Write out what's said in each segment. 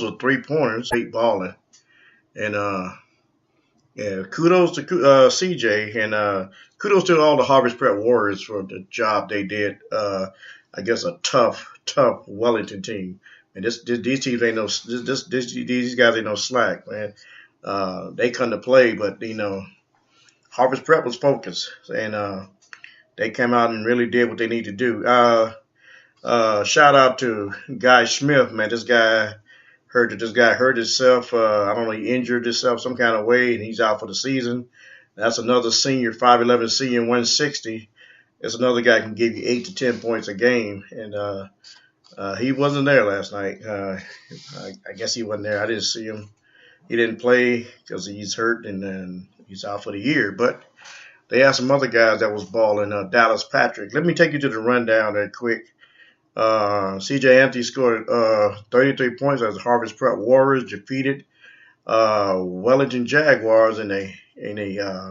are 3 pointers, 8 balling. And yeah, kudos to CJ, and kudos to all the Harvest Prep Warriors for the job they did. I guess a tough Wellington team. And these teams ain't no these guys ain't no slack, man. They come to play, but Harvest Prep was focused, and they came out and really did what they need to do. Shout out to Guy Smith, man. This guy heard that this guy hurt himself. I don't know, he injured himself some kind of way, and he's out for the season. That's another senior, 5'11" senior, 160. It's another guy who can give you 8 to 10 points a game, and he wasn't there last night. I guess he wasn't there. I didn't see him. He didn't play because he's hurt, and then he's out for the year. But they had some other guys that was balling. Dallas Patrick. Let me take you to the rundown there quick. CJ Anthony scored 33 points as the Harvest Prep Warriors defeated Wellington Jaguars in a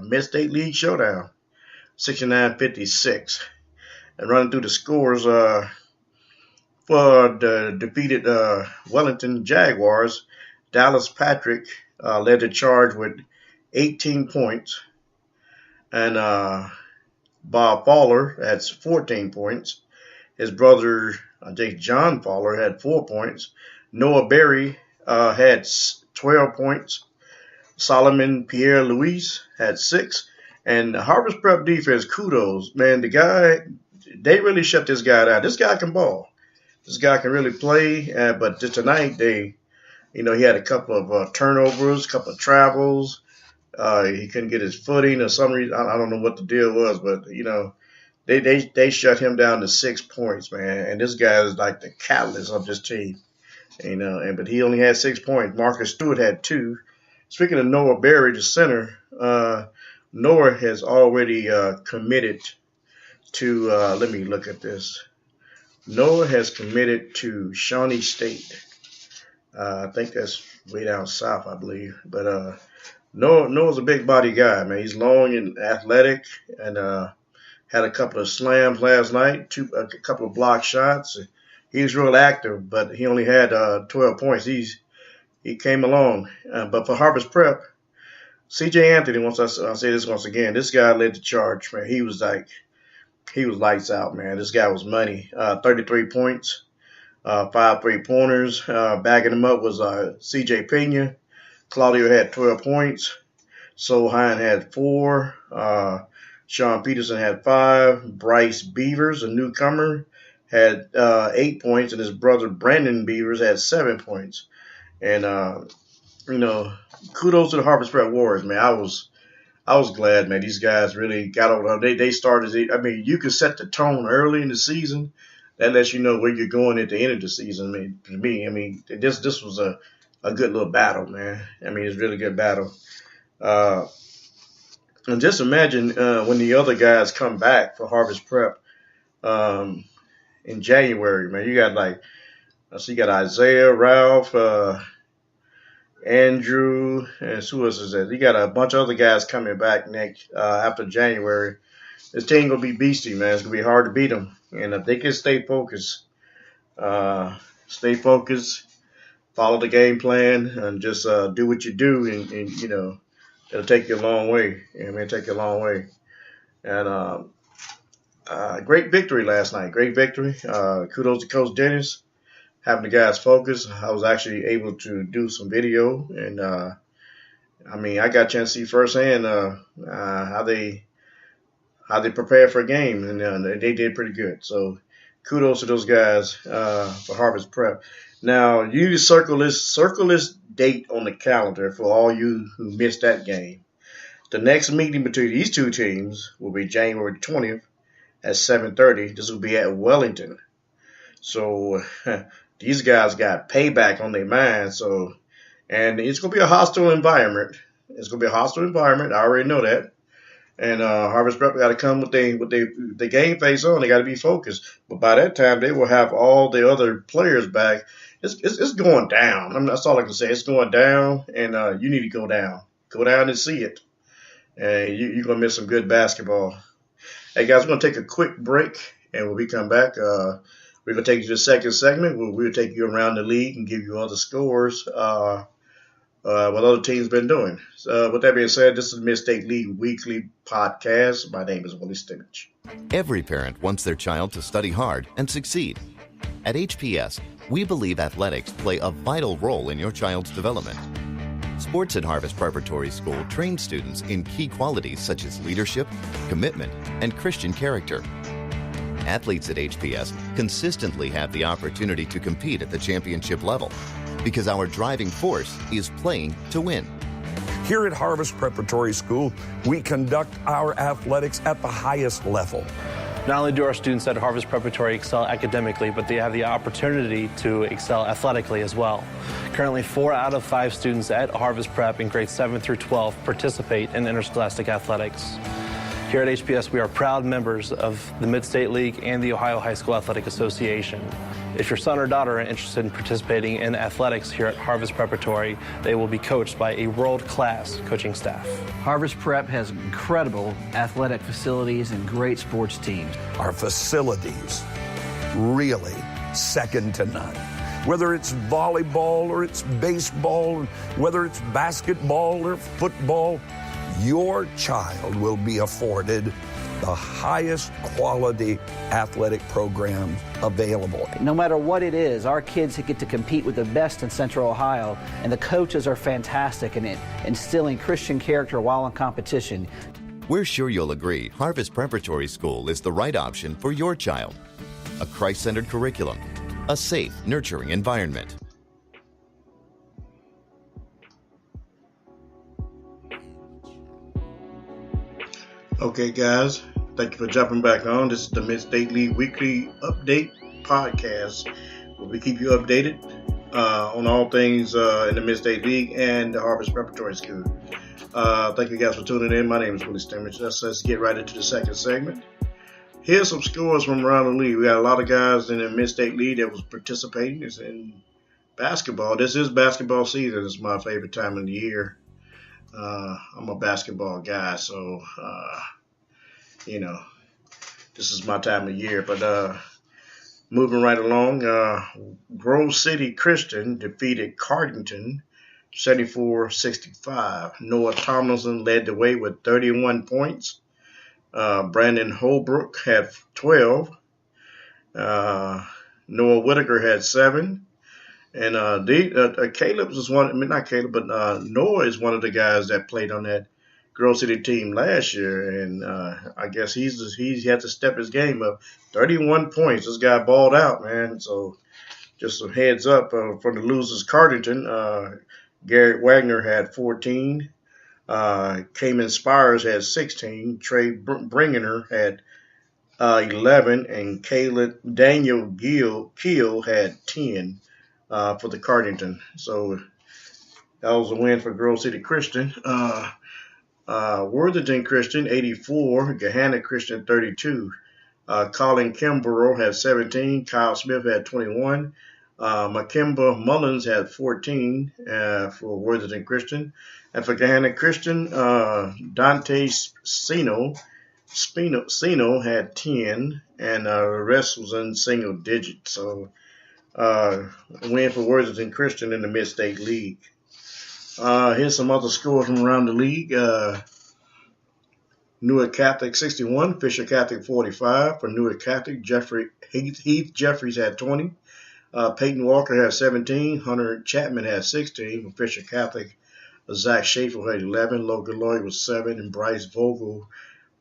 Mid-State League showdown, 69-56. And running through the scores for the defeated Wellington Jaguars, Dallas Patrick led the charge with 18 points, and Bob Fowler had 14 points. His brother, I think John Fowler, had 4 points. Noah Berry had 12 points. Solomon Pierre Louis had 6. And the Harvest Prep defense, kudos. Man, the guy, they really shut this guy down. This guy can ball. This guy can really play. But tonight, he had a couple of turnovers, a couple of travels. He couldn't get his footing or some reason. I don't know what the deal was, but, They shut him down to 6 points, man. And this guy is like the catalyst of this team, but he only had 6 points. Marcus Stewart had 2. Speaking of Noah Berry, the center, Noah has already committed to. Let me look at this. Noah has committed to Shawnee State. I think that's way down south, I believe. But Noah's a big body guy, man. He's long and athletic, and had a couple of slams last night, a couple of block shots. He was real active, but he only had 12 points. He came along. But for Harvest Prep, C.J. Anthony, I'll say this once again, this guy led the charge, man. He was lights out, man. This guy was money. 33 points, 5 3-pointers. Backing him up was C.J. Pena. Claudio had 12 points. Solheim had 4. Sean Peterson had 5. Bryce Beavers, a newcomer, had 8 points, and his brother Brandon Beavers had 7 points. And kudos to the Harvest Prep Warriors, man. I was glad, man. These guys really got over. They started. I mean, you can set the tone early in the season. That lets you know where you're going at the end of the season. To me, this was a good little battle, man. I mean, it's a really good battle. And just imagine when the other guys come back for Harvest Prep in January, man. You got you got Isaiah, Ralph, Andrew, and who else is that? You got a bunch of other guys coming back next after January. This team gonna be beastie, man. It's gonna be hard to beat them, and if they can stay focused, follow the game plan, and just do what you do, and it'll take you a long way. Take you a long way. And great victory last night. Great victory. Kudos to Coach Dennis, having the guys focus. I was actually able to do some video, and I got a chance to see firsthand how they prepare for a game, and they did pretty good. So kudos to those guys for Harvest Prep. Now, you circle this date on the calendar for all you who missed that game. The next meeting between these two teams will be January 20th at 7:30. This will be at Wellington. So these guys got payback on their mind. And it's going to be a hostile environment. I already know that. And Harvest Prep got to come with the game face on. They got to be focused. But by that time, they will have all the other players back. It's going down. That's all I can say. It's going down, and you need to go down. Go down and see it. And you're going to miss some good basketball. Hey, guys, we're going to take a quick break, and when we come back, We're going to take you to the second segment where we'll take you around the league and give you other scores, what other teams been doing. So with that being said, this is Mid-State League Weekly Podcast. My name is Willie Stimich. Every parent wants their child to study hard and succeed. At HPS, we believe athletics play a vital role in your child's development. Sports at Harvest Preparatory School train students in key qualities such as leadership, commitment, and Christian character. Athletes at HPS consistently have the opportunity to compete at the championship level because our driving force is playing to win. Here at Harvest Preparatory School, we conduct our athletics at the highest level. Not only do our students at Harvest Preparatory excel academically, but they have the opportunity to excel athletically as well. Currently, 4 out of 5 students at Harvest Prep in grades 7 through 12 participate in interscholastic athletics. Here at HPS, we are proud members of the Mid-State League and the Ohio High School Athletic Association. If your son or daughter are interested in participating in athletics here at Harvest Preparatory, they will be coached by a world-class coaching staff. Harvest Prep has incredible athletic facilities and great sports teams. Our facilities, really second to none. Whether it's volleyball or it's baseball, whether it's basketball or football, your child will be afforded the highest quality athletic programs available. No matter what it is, our kids get to compete with the best in Central Ohio, and the coaches are fantastic in instilling Christian character while in competition. We're sure you'll agree Harvest Preparatory School is the right option for your child. A Christ-centered curriculum, a safe, nurturing environment. Okay, guys, thank you for jumping back on. This is the Mid-State League Weekly Update Podcast, where we keep you updated on all things in the Mid-State League and the Harvest Preparatory School. Thank you guys for tuning in. My name is Willie Stimich. Let's get right into the second segment. Here's some scores from around the league. We got a lot of guys in the Mid-State League that was participating. It's in basketball. This is basketball season. It's my favorite time of the year. I'm a basketball guy, so, this is my time of year. But moving right along, Grove City Christian defeated Cardington 74-65. Noah Tomlinson led the way with 31 points. Brandon Holbrook had 12. Noah Whitaker had 7. And Caleb is not Caleb, but Noah is one of the guys that played on that Grove City team last year, and I guess he had to step his game up. 31 points. This guy balled out, man. So just a heads up for the losers. Cardington, Garrett Wagner had 14. Cayman Spires had 16. Trey Bringener had 11, and Daniel Keel had 10. For the Cardington. So that was a win for Grove City Christian. Worthington Christian, 84. Gahanna Christian, 32. Colin Kimbrough had 17. Kyle Smith had 21. Makemba Mullins had 14 for Worthington Christian. And for Gahanna Christian, Dante Sino had 10. And the rest was in single digits. So win for Worthington Christian in the Mid-State League. Here's some other scores from around the league. Newark Catholic 61, Fisher Catholic 45. For Newark Catholic, Heath Jeffries had 20. Peyton Walker had 17. Hunter Chapman had 16. For Fisher Catholic, Zach Schaefer had 11. Logan Lloyd was 7. And Bryce Vogel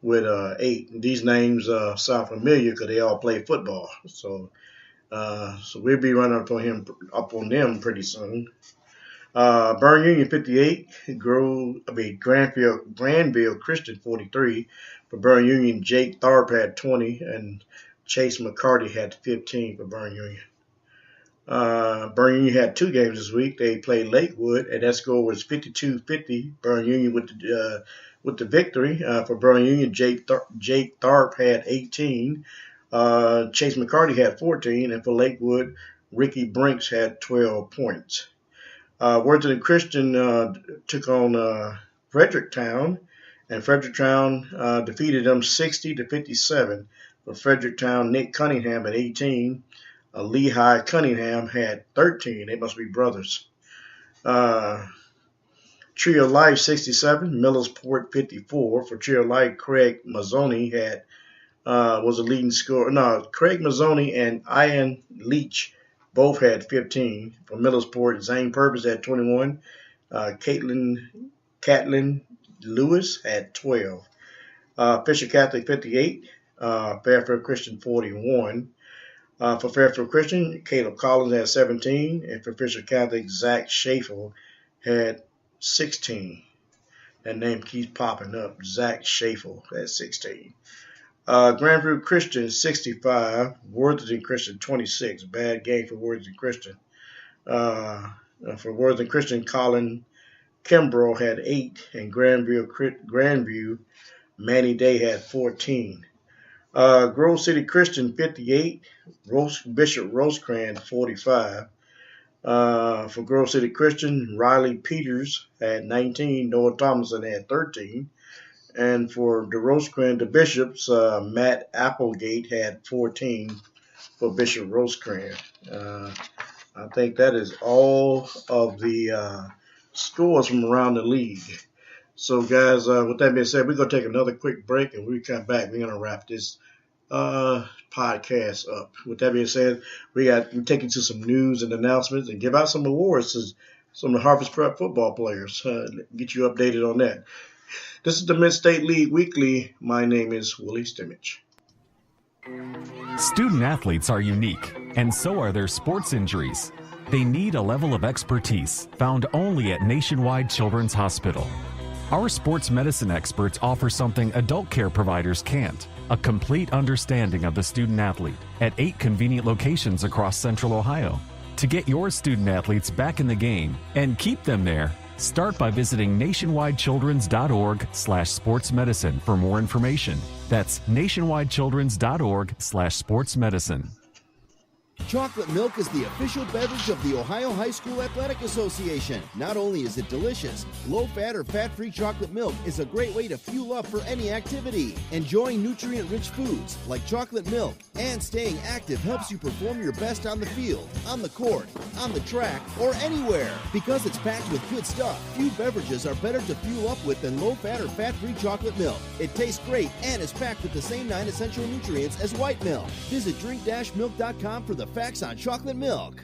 with 8. These names sound familiar because they all play football. So we'll be running up on them pretty soon. Burn Union 58, Granville Christian 43. For Burn Union, Jake Tharp had 20, and Chase McCarty had 15 for Burn Union. Burn Union had 2 games this week. They played Lakewood, and that score was 52-50. Burn Union with the victory. For Burn Union, Jake Tharp had 18. Chase McCarty had 14, and for Lakewood, Ricky Brinks had 12 points. Worthington Christian took on Fredericktown, and Fredericktown defeated them 60-57. For Fredericktown, Nick Cunningham at 18. Lehigh Cunningham had 13. They must be brothers. Tree of Life 67, Millersport 54. For Tree of Life, Craig Mazzoni was the leading scorer. No, Craig Mazzoni and Ian Leach both had 15. For Millersport, Zane Purvis had 21. Catlin Lewis had 12. Fisher Catholic 58. Fairfield Christian 41. For Fairfield Christian, Caleb Collins had 17. And for Fisher Catholic, Zach Schaefer had 16. That name keeps popping up. Zach Schaefer at 16. Grandview Christian 65. Worthington Christian 26. Bad game for Worthington Christian. For Worthington Christian, Colin Kimbrough had 8. And Grandview Manny Day had 14. Grove City Christian 58. Bishop Rosecrans 45. For Grove City Christian, Riley Peters had 19. Noah Thomason had 13. And for the Rosecrans, the Bishops, Matt Applegate had 14 for Bishop Rosecrans. I think that is all of the scores from around the league. So, guys, with that being said, we're going to take another quick break, and when we come back, we're going to wrap this podcast up. With that being said, we take you to some news and announcements and give out some awards to some of the Harvest Prep football players. Get you updated on that. This is the Mid-State League Weekly. My name is Willie Stimmich. Student athletes are unique, and so are their sports injuries. They need a level of expertise found only at Nationwide Children's Hospital. Our sports medicine experts offer something adult care providers can't: a complete understanding of the student athlete at 8 convenient locations across Central Ohio. To get your student athletes back in the game and keep them there, start by visiting nationwidechildrens.org/sportsmedicine for more information. That's nationwidechildrens.org/sportsmedicine. Chocolate milk is the official beverage of the Ohio High School Athletic Association. Not only is it delicious, low-fat or fat-free chocolate milk is a great way to fuel up for any activity. Enjoying nutrient-rich foods like chocolate milk and staying active helps you perform your best on the field, on the court, on the track, or anywhere. Because it's packed with good stuff, few beverages are better to fuel up with than low-fat or fat-free chocolate milk. It tastes great and is packed with the same 9 essential nutrients as white milk. Visit drink-milk.com for the facts on chocolate milk.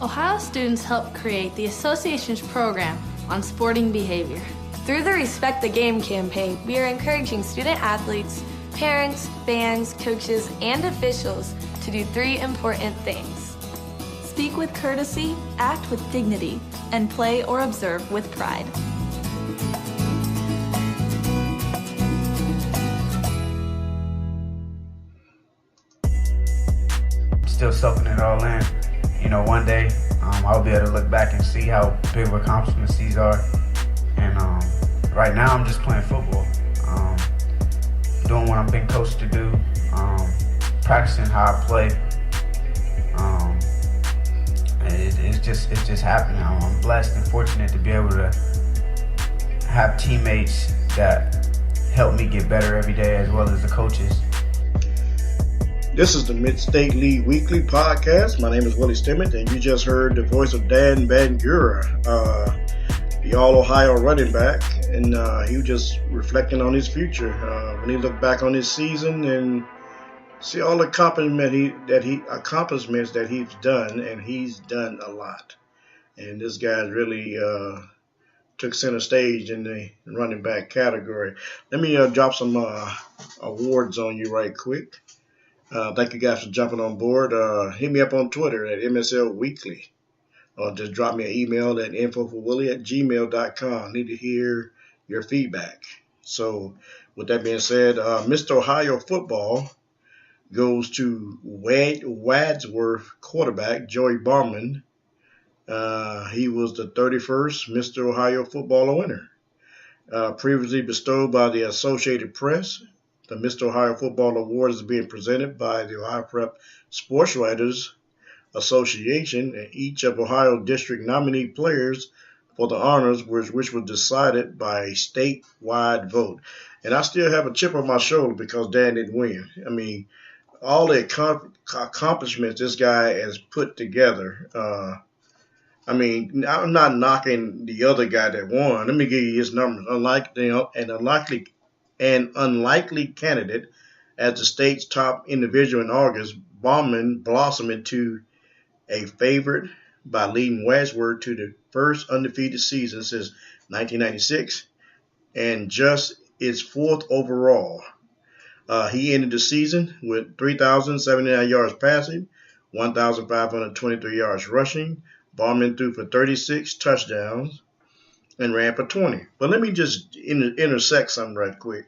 Ohio students helped create the association's program on sporting behavior. Through the Respect the Game campaign, we are encouraging student athletes, parents, fans, coaches, and officials to do 3 important things: speak with courtesy, act with dignity, and play or observe with pride. Still soaking it all in. You know, one day I'll be able to look back and see how big of accomplishments these are. And right now I'm just playing football, doing what I'm being coached to do, practicing how I play. It's just happening. I'm blessed and fortunate to be able to have teammates that help me get better every day, as well as the coaches. This is the Mid-State League Weekly Podcast. My name is Willie Stimmett, and you just heard the voice of Dan Bangura, the All-Ohio running back, and he was just reflecting on his future. When he looked back on his season and see all the accomplishments that he's done, and he's done a lot. And this guy really took center stage in the running back category. Let me drop some awards on you right quick. Thank you guys for jumping on board. Hit me up on Twitter at MSL Weekly, or just drop me an email at infoforwillie@gmail.com. Need to hear your feedback. So with that being said, Mr. Ohio football goes to Wadsworth quarterback Joey Barman. He was the 31st Mr. Ohio football winner. Previously bestowed by the Associated Press, the Mr. Ohio Football Award is being presented by the Ohio Prep Sports Writers Association, and each of Ohio District nominee players for the honors, which was decided by a statewide vote. And I still have a chip on my shoulder because Dan didn't win. I mean, all the accomplishments this guy has put together. I mean, I'm not knocking the other guy that won. Let me give you his numbers. An unlikely candidate as the state's top individual in August, Bauman blossomed into a favorite by leading westward to the first undefeated season since 1996 and just its fourth overall. He ended the season with 3,079 yards passing, 1,523 yards rushing. Bauman threw for 36 touchdowns and ran for 20. But let me just intersect something right quick.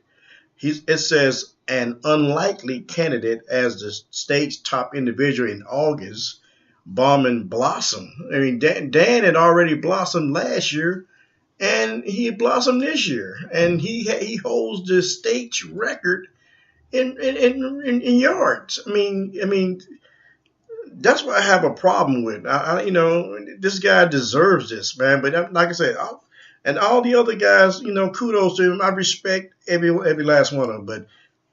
It says an unlikely candidate as the state's top individual in August, Bauman blossomed. I mean, Dan had already blossomed last year, and he blossomed this year, and he holds the state's record in yards. I mean, that's what I have a problem with. This guy deserves this, man. But like I said, and all the other guys, kudos to him. I respect every last one of them. But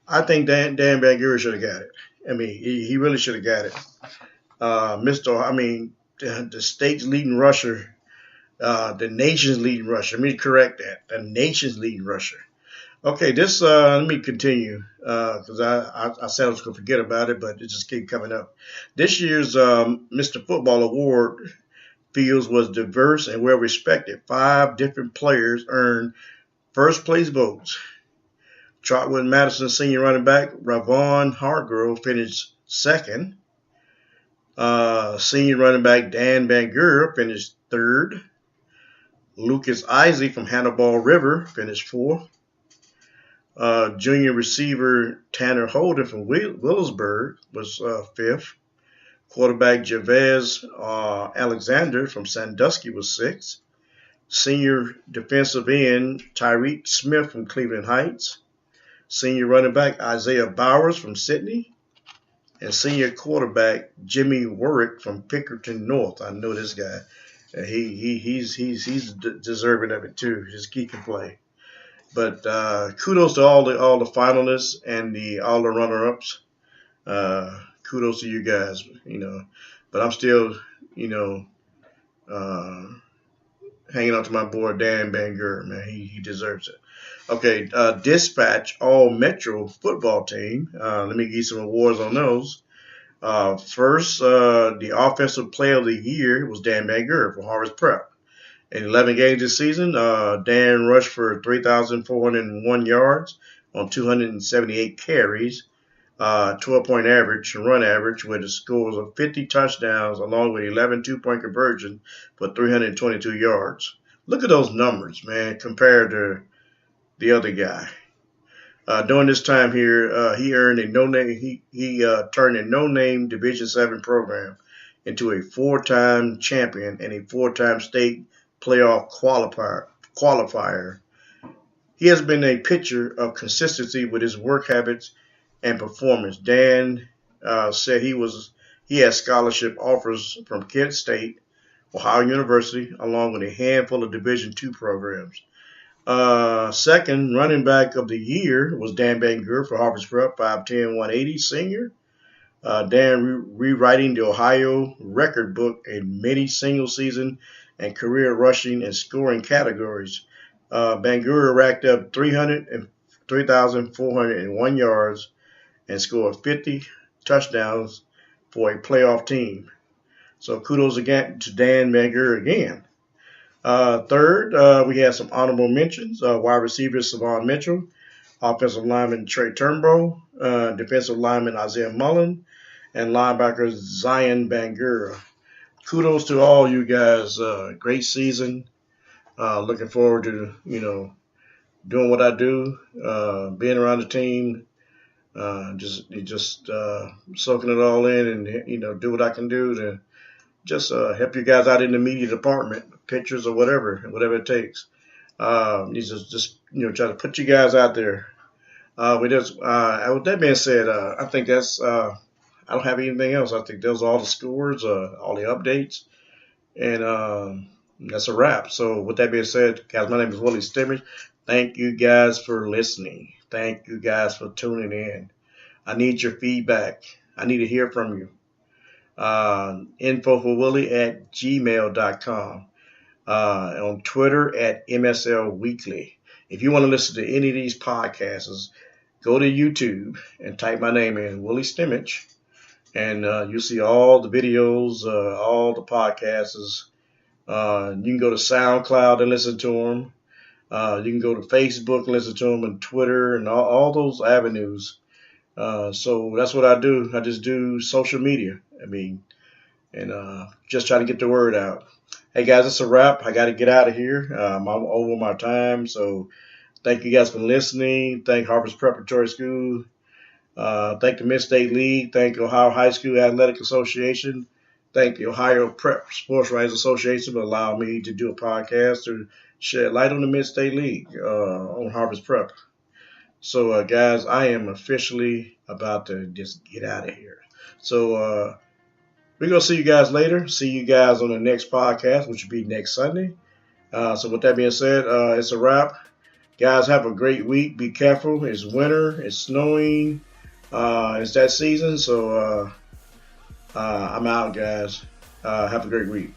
I think Dan Bangura should have got it. I mean, he really should have got it. The state's leading rusher, the nation's leading rusher. Let me correct that. The nation's leading rusher. Okay, let me continue because I said I was going to forget about it, but it just keeps coming up. This year's Mr. Football Award fields was diverse and well respected. 5 different players earned first place votes. Trotwood Madison senior running back Ravon Hargrove finished second. Senior running back Dan Bangura finished third. Lucas Isaac from Hannibal River finished fourth. Junior receiver Tanner Holden from Willisburg was fifth. Quarterback Javez Alexander from Sandusky was sixth. Senior defensive end Tyreek Smith from Cleveland Heights. Senior running back Isaiah Bowers from Sidney. And senior quarterback Jimmy Warwick from Pickerton North. I know this guy. He's deserving of it too. Just he can play. But kudos to all the finalists and all the runner-ups. Kudos to you guys, But I'm still, hanging on to my boy Dan Bangura, man. He deserves it. Okay, Dispatch All-Metro football team. Let me give you some awards on those. First, the Offensive Player of the Year was Dan Bangura for Harvest Prep. In 11 games this season, Dan rushed for 3,401 yards on 278 carries, 12-point average, run average, with a score of 50 touchdowns, along with 11 two-point conversions for 322 yards. Look at those numbers, man, compared to the other guy. During this time here, he earned a no-name. He turned a no-name Division VII program into a 4-time champion and a 4-time state playoff qualifier. He has been a picture of consistency with his work habits and performance. Dan said he has scholarship offers from Kent State, Ohio University, along with a handful of Division II programs. Second running back of the year was Dan Bangura for Harvest Prep, 5'10", 180 senior. Dan rewriting the Ohio record book in many single season and career rushing and scoring categories. Bangura racked up 3,401 yards and scored 50 touchdowns for a playoff team. So kudos again to Dan Bangura again. Third, we had some honorable mentions. Wide receiver Savon Mitchell, offensive lineman Trey Turnbow, defensive lineman Isaiah Mullen, and linebacker Zion Bangura. Kudos to all you guys. Great season. Looking forward to, doing what I do, being around the team, just soaking it all in and, do what I can do to just help you guys out in the media department, pictures or whatever it takes. Just try to put you guys out there. With that being said, I think that's I don't have anything else. I think those are all the scores, all the updates, and That's a wrap. So with that being said, guys, my name is Willie Stimmich. Thank you guys for listening. Thank you guys for tuning in. I need your feedback. I need to hear from you. info4willie@gmail.com. On Twitter at MSL Weekly. If you want to listen to any of these podcasts, go to YouTube and type my name in, Willie Stimmich, and you'll see all the videos, all the podcasts. You can go to SoundCloud and listen to them. You can go to Facebook and listen to them, and Twitter and all those avenues. So that's what I do. I just do social media. And just try to get the word out. Hey guys, it's a wrap. I got to get out of here. I'm over my time. So thank you guys for listening. Thank Harvard's Preparatory School. Thank the Mid-State League. Thank Ohio High School Athletic Association. Thank the Ohio Prep Sports Writers Association for allowing me to do a podcast to shed light on the Mid-State League on Harvard's Prep. So, guys, I am officially about to just get out of here. So, we're going to see you guys later. See you guys on the next podcast, which will be next Sunday. So with that being said, it's a wrap. Guys, have a great week. Be careful. It's winter. It's snowing. It's that season. So I'm out, guys. Have a great week.